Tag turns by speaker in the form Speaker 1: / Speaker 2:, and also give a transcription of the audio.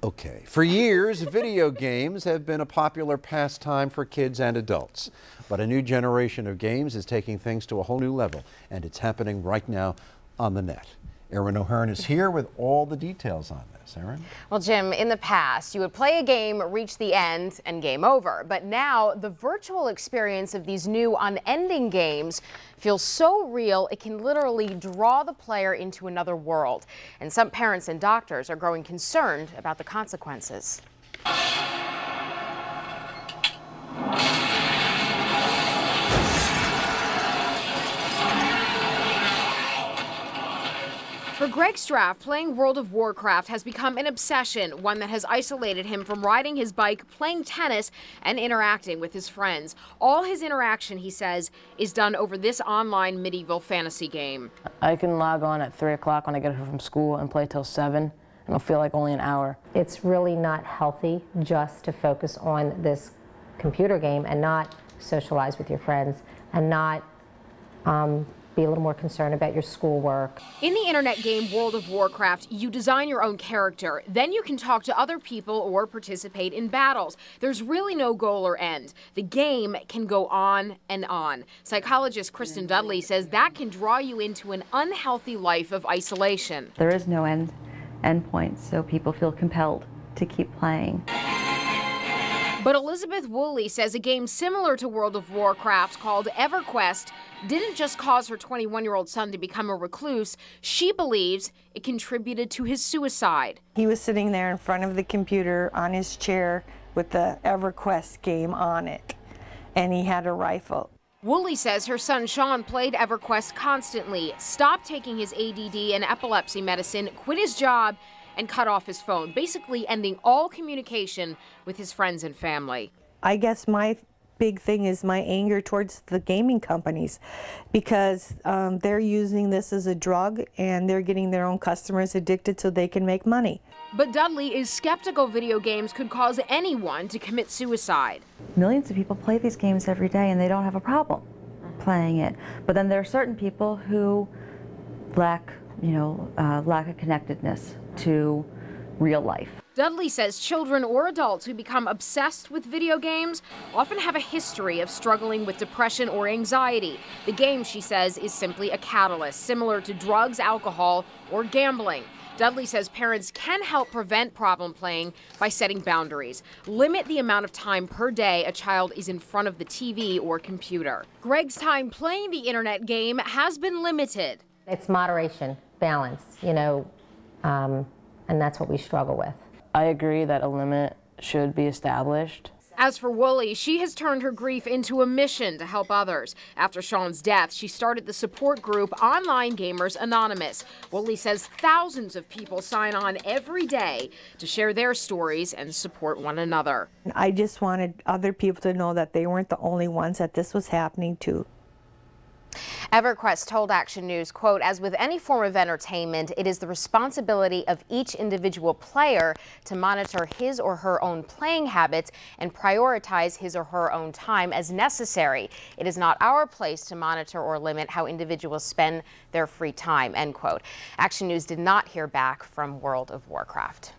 Speaker 1: Okay, for years, video games have been a popular pastime for kids and adults. But a new generation of games is taking things to a whole new level, and it's happening right now on the net. Erin O'Hearn is here with all the details on this. Erin?
Speaker 2: Well, Jim, in the past, you would play a game, reach the end, and game over. But now, the virtual experience of these new unending games feels so real, it can literally draw the player into another world. And some parents and doctors are growing concerned about the consequences. For Greg Straff, playing World of Warcraft has become an obsession, one that has isolated him from riding his bike, playing tennis, and interacting with his friends. All his interaction, he says, is done over this online medieval fantasy game.
Speaker 3: I can log on at 3 o'clock when I get home from school and play till 7, and it'll feel like only an hour.
Speaker 4: It's really not healthy just to focus on this computer game and not socialize with your friends and not be a little more concerned about your schoolwork.
Speaker 2: In the internet game World of Warcraft, you design your own character. Then you can talk to other people or participate in battles. There's really no goal or end. The game can go on and on. Psychologist Kristen Dudley says that can draw you into an unhealthy life of isolation.
Speaker 5: There is no end point, so people feel compelled to keep playing.
Speaker 2: But Elizabeth Woolley says a game similar to World of Warcraft called EverQuest didn't just cause her 21-year-old son to become a recluse. She believes it contributed to his suicide.
Speaker 6: He was sitting there in front of the computer on his chair with the EverQuest game on it, and he had a rifle.
Speaker 2: Woolley says her son Shawn played EverQuest constantly, stopped taking his ADD and epilepsy medicine, quit his job, and cut off his phone, basically ending all communication with his friends and family.
Speaker 6: I guess my big thing is my anger towards the gaming companies, because they're using this as a drug and they're getting their own customers addicted so they can make money.
Speaker 2: But Dudley is skeptical video games could cause anyone to commit suicide.
Speaker 5: Millions of people play these games every day and they don't have a problem playing it. But then there are certain people who lack a connectedness to real life.
Speaker 2: Dudley says children or adults who become obsessed with video games often have a history of struggling with depression or anxiety. The game, she says, is simply a catalyst, similar to drugs, alcohol, or gambling. Dudley says parents can help prevent problem playing by setting boundaries. Limit the amount of time per day a child is in front of the TV or computer. Greg's time playing the internet game has been limited.
Speaker 4: It's moderation, balance, and that's what we struggle with.
Speaker 3: I agree that a limit should be established.
Speaker 2: As for Woolley, she has turned her grief into a mission to help others. After Shawn's death, she started the support group Online Gamers Anonymous. Woolley says thousands of people sign on every day to share their stories and support one another.
Speaker 6: I just wanted other people to know that they weren't the only ones that this was happening to.
Speaker 2: EverQuest told Action News, quote, "As with any form of entertainment, it is the responsibility of each individual player to monitor his or her own playing habits and prioritize his or her own time as necessary. It is not our place to monitor or limit how individuals spend their free time," end quote. Action News did not hear back from World of Warcraft.